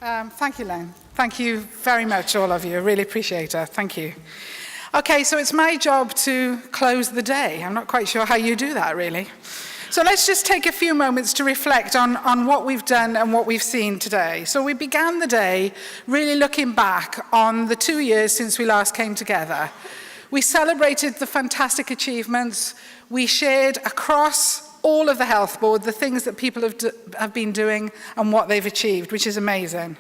Thank you, Len. Thank you very much, all of you. I really appreciate it. Thank you. Okay, so it's my job to close the day. I'm not quite sure how you do that, really. So let's just take a few moments to reflect on what we've done and what we've seen today. So we began the day really looking back on the 2 years since we last came together. We celebrated the fantastic achievements. We shared across all of the health board the things that people have been doing and what they've achieved, which is amazing.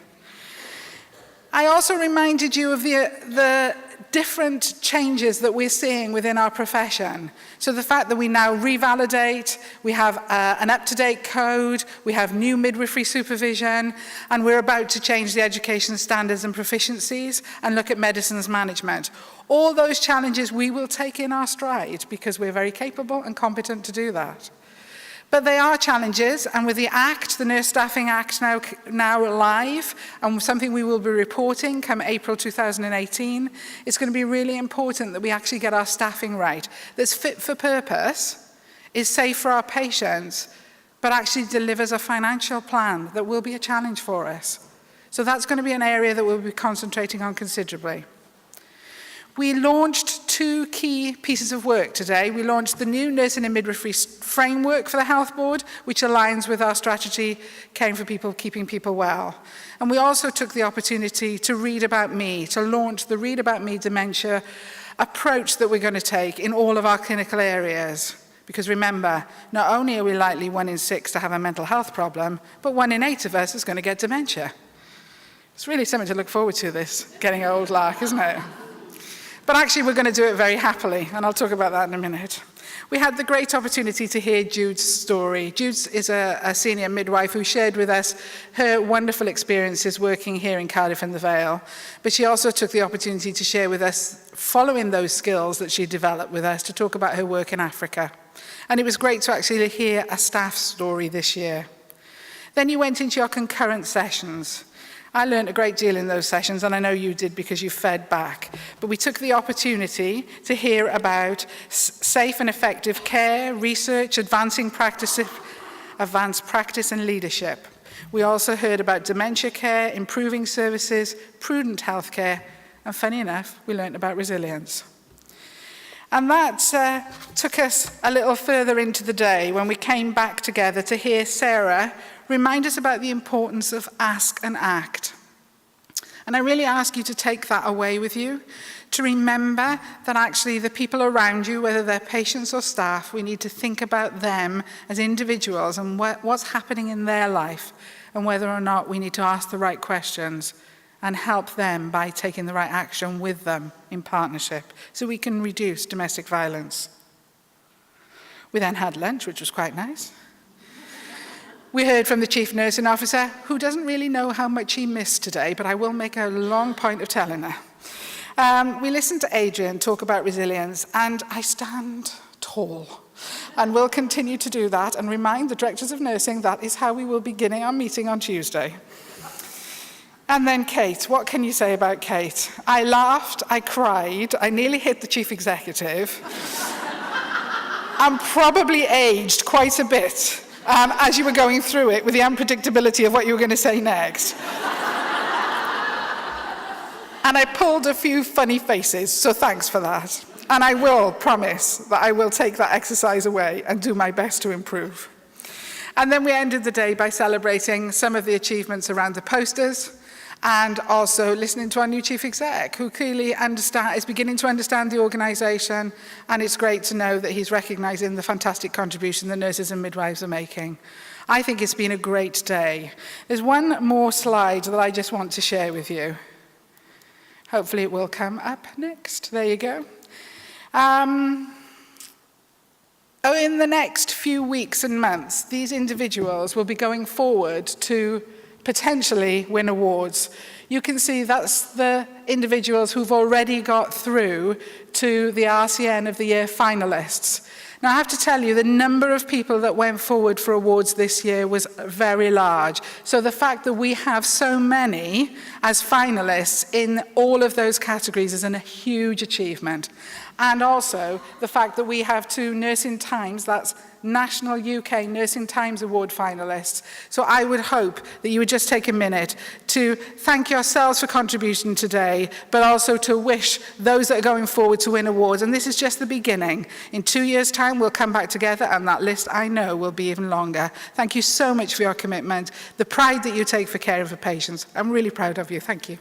I also reminded you of the different changes that we're seeing within our profession. So the fact that we now revalidate, we have an up-to-date code, we have new midwifery supervision, and we're about to change the education standards and proficiencies and look at medicines management. All those challenges we will take in our stride because we're very capable and competent to do that. But they are challenges, and with the Act, the Nurse Staffing Act now live, and something we will be reporting come April 2018, it's going to be really important that we actually get our staffing right, that's fit for purpose, is safe for our patients, but actually delivers a financial plan that will be a challenge for us. So that's going to be an area that we'll be concentrating on considerably. We launched 2 key pieces of work today. We launched the new Nursing and Midwifery Framework for the Health Board, which aligns with our strategy, caring for people, keeping people well. And we also took the opportunity to read about me, to launch the Read About Me dementia approach that we're going to take in all of our clinical areas. Because remember, not only are we likely 1 in 6 to have a mental health problem, but 1 in 8 of us is going to get dementia. It's really something to look forward to, this getting old lark, isn't it? But actually, we're going to do it very happily, and I'll talk about that in a minute. We had the great opportunity to hear Jude's story. Jude is a senior midwife who shared with us her wonderful experiences working here in Cardiff and the Vale, but she also took the opportunity to share with us, following those skills that she developed with us, to talk about her work in Africa. And it was great to actually hear a staff story this year. Then you went into your concurrent sessions. I learned a great deal in those sessions, and I know you did because you fed back. But we took the opportunity to hear about safe and effective care, research, advanced practice and leadership. We also heard about dementia care, improving services, prudent healthcare, and funny enough, we learned about resilience. And that took us a little further into the day when we came back together to hear Sarah remind us about the importance of ask and act. And I really ask you to take that away with you, to remember that actually the people around you, whether they're patients or staff, we need to think about them as individuals and what's happening in their life, and whether or not we need to ask the right questions and help them by taking the right action with them in partnership so we can reduce domestic violence. We then had lunch, which was quite nice. We heard from the Chief Nursing Officer, who doesn't really know how much he missed today, but I will make a long point of telling her. We listened to Adrian talk about resilience, and I stand tall. And will continue to do that and remind the Directors of Nursing that is how we will be beginning our meeting on Tuesday. And then Kate, what can you say about Kate? I laughed, I cried, I nearly hit the Chief Executive. I'm probably aged quite a bit. As you were going through it, with the unpredictability of what you were going to say next. And I pulled a few funny faces, so thanks for that. And I will promise that I will take that exercise away and do my best to improve. And then we ended the day by celebrating some of the achievements around the posters, and also listening to our new Chief Exec, who clearly is beginning to understand the organisation, and it's great to know that he's recognising the fantastic contribution the nurses and midwives are making. I think it's been a great day. There's one more slide that I just want to share with you. Hopefully it will come up next. There you go. In the next few weeks and months, these individuals will be going forward to potentially win awards. You can see that's the individuals who've already got through to the RCN of the Year finalists. Now, I have to tell you, the number of people that went forward for awards this year was very large. So the fact that we have so many as finalists in all of those categories is a huge achievement. And also the fact that we have 2 Nursing Times, that's National UK Nursing Times Award finalists. So I would hope that you would just take a minute to thank yourselves for contribution today, but also to wish those that are going forward to win awards. And this is just the beginning. In 2 years' time, we'll come back together, and that list, I know, will be even longer. Thank you so much for your commitment, the pride that you take for caring for patients. I'm really proud of you. Thank you.